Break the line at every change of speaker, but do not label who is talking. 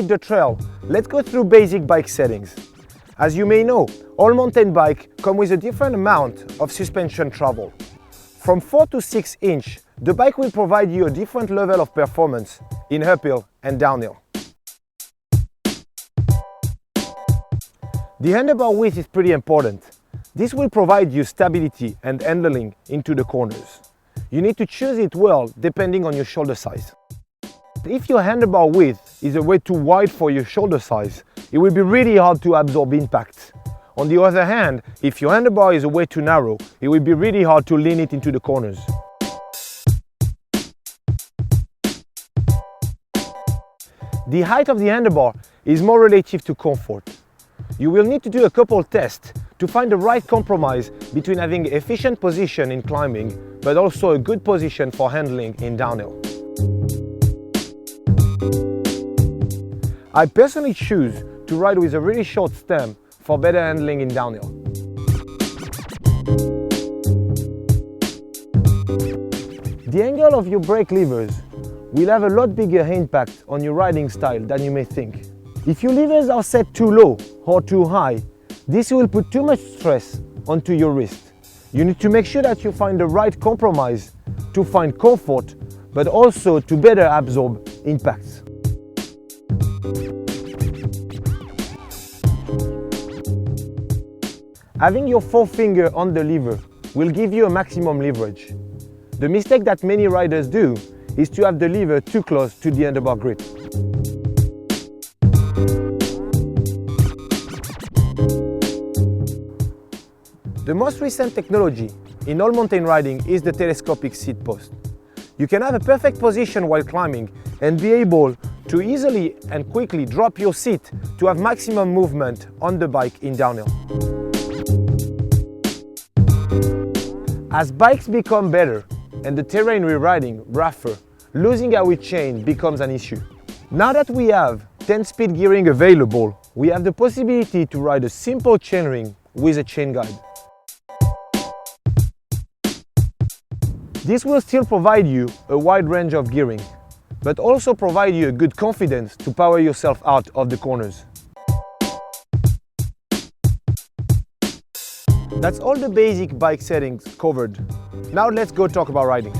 hit the trail, let's go through basic bike settings. As you may know, all mountain bikes come with a different amount of suspension travel. From 4 to 6 inch, the bike will provide you a different level of performance in uphill and downhill. The handlebar width is pretty important. This will provide you stability and handling into the corners. You need to choose it well depending on your shoulder size. If your handlebar width is a way too wide for your shoulder size, it will be really hard to absorb impact. On the other hand, if your handlebar is a way too narrow, it will be really hard to lean it into the corners. The height of the handlebar is more relative to comfort. You will need to do a couple tests to find the right compromise between having efficient position in climbing, but also a good position for handling in downhill. I personally choose to ride with a really short stem for better handling in downhill. The angle of your brake levers will have a lot bigger impact on your riding style than you may think. If your levers are set too low or too high, this will put too much stress onto your wrist. You need to make sure that you find the right compromise to find comfort, but also to better absorb impacts. Having your forefinger on the lever will give you a maximum leverage. The mistake that many riders do is to have the lever too close to the handlebar grip. The most recent technology in all mountain riding is the telescopic seat post. You can have a perfect position while climbing and be able to easily and quickly drop your seat to have maximum movement on the bike in downhill. As bikes become better and the terrain we're riding rougher, losing our chain becomes an issue. Now that we have 10-speed gearing available, we have the possibility to ride a simple chainring with a chain guide. This will still provide you a wide range of gearing, but also provide you a good confidence to power yourself out of the corners. That's all the basic bike settings covered. Now let's go talk about riding.